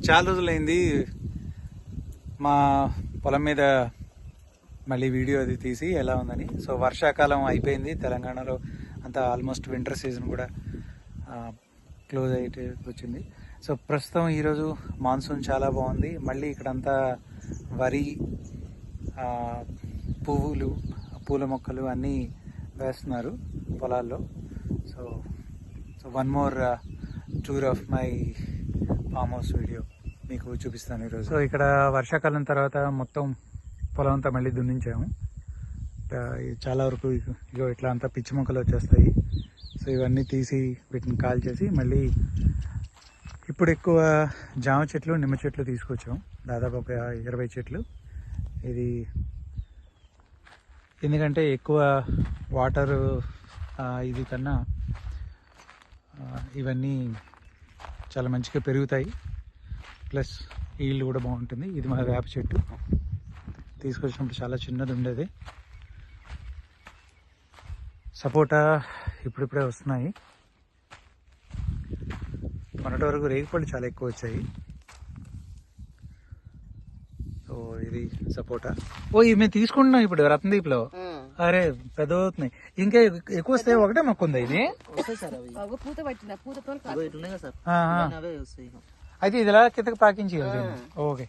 చాలా రోజులైంది మా పొలం మీద మళ్ళీ వీడియో అది తీసి ఎలా ఉందని. సో వర్షాకాలం అయిపోయింది తెలంగాణలో అంతా, ఆల్మోస్ట్ వింటర్ సీజన్ కూడా క్లోజ్ అయితే వచ్చింది. సో ప్రస్తుతం ఈరోజు మాన్సూన్ చాలా బాగుంది. మళ్ళీ ఇక్కడంతా వరి, పువ్వులు, పూల మొక్కలు అన్నీ వేస్తున్నారు పొలాల్లో. So so one more tour of my farm house video మీకు చూపిస్తాను ఈరోజు. సో ఇక్కడ వర్షాకాలం తర్వాత మొత్తం పొలం అంతా మళ్ళీ దున్నించాము. చాలా వరకు ఇగో ఇట్లా అంతా పిచ్చి మొక్కలు వచ్చేస్తాయి. సో ఇవన్నీ తీసి వీటిని కాల్ చేసి మళ్ళీ ఇప్పుడు ఎక్కువ జామ చెట్లు, నిమ్మ చెట్లు తీసుకొచ్చాం, దాదాపు ఒక 20 చెట్లు. ఇది ఎందుకంటే ఎక్కువ వాటర్ ఇది కన్నా ఇవన్నీ చాలా మంచిగా పెరుగుతాయి, ప్లస్ ఈల్డ్ కూడా బాగుంటుంది. ఇది మా వేప చెట్టు తీసుకొచ్చినప్పుడు చాలా చిన్నది ఉండేది. సపోటా ఇప్పుడిప్పుడే వస్తున్నాయి. మొన్నటి వరకు రేగిపళ్ళు చాలా ఎక్కువ వచ్చాయి. సో ఇది సపోటా. ఓ ఇవి మేము తీసుకుంటున్నాం ఇప్పుడు రత్నదీప్లో. అరే పెద్ద అవుతున్నాయి, ఇంకా ఎక్కువ వస్తాయి. ఒకటే మొక్క ఉంది ఇది. అయితే ఇది ఇలా కిందకి పాకించి ఓకే.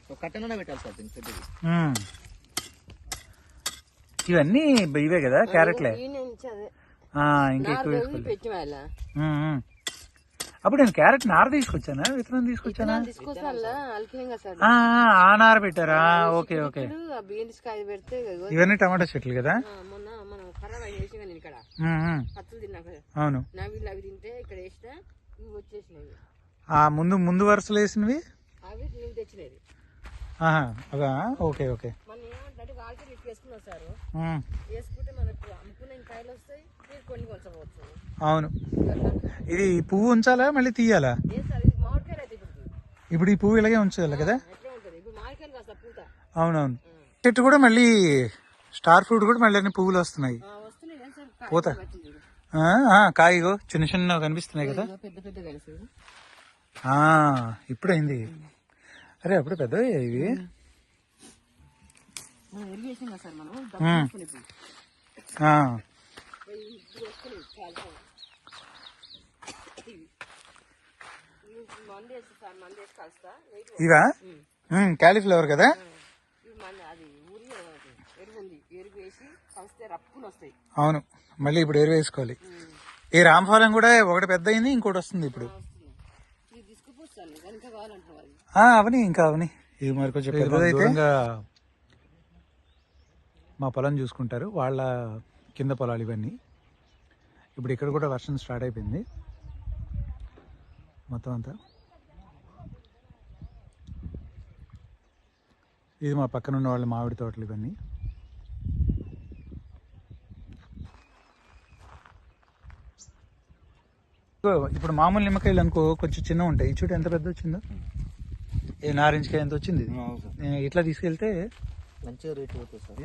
ఇవన్నీ ఇవే కదా క్యారెట్లే, ఇంకా ఎక్కువ వేసుకోవాలి. అప్పుడు నేను క్యారెట్ నార తీసుకొచ్చానా, విత్తనం తీసుకొచ్చానా? ఆ నార పెట్టారా? Okay okay. ఇవన్నీ టమాటా చెట్లు కదా. అవును, ముందు వరుసలు వేసినవి అవా. Okay okay. అవును, ఇది పువ్వు ఉంచాలా మళ్ళీ తీయాలా? ఇప్పుడు ఈ పువ్వు ఇలాగే ఉంచాలి కదా. అవునవును. చెట్టు కూడా మళ్ళీ స్టార్ ఫ్రూట్ కూడా మళ్ళీ అన్ని పువ్వులు వస్తున్నాయి. పూత కాయగో చిన్న చిన్న కనిపిస్తున్నాయి కదా. ఇప్పుడైంది. అరే అప్పుడు పెద్దవి ఇవి. ఇవా క్యాలీఫ్లవర్ కదా. అవును, మళ్ళీ ఇప్పుడు ఎరువు వేసుకోవాలి. ఈ రామఫలం కూడా ఒకటి పెద్ద అయింది, ఇంకోటి వస్తుంది ఇప్పుడు. అవని ఇంకా అవని ఇది మరి కొంచెం పెద్దదైతే మా పొలం చూసుకుంటారు, వాళ్ళ కింద పొలాలు ఇవన్నీ. ఇప్పుడు ఇక్కడ కూడా వర్షం స్టార్ట్ అయిపోయింది మొత్తం అంతా. ఇది మా పక్కన ఉన్న వాళ్ళ మామిడి తోటలు ఇవన్నీ. ఇప్పుడు మామూలు నిమ్మకాయలు అనుకో కొంచెం చిన్న ఉంటాయి. చూడు ఎంత పెద్ద వచ్చిందో. ఏ నారింజకాయ ఎంత వచ్చింది. ఇట్లా తీసుకెళ్తే మంచిగా రేట్ పోతుంది సార్.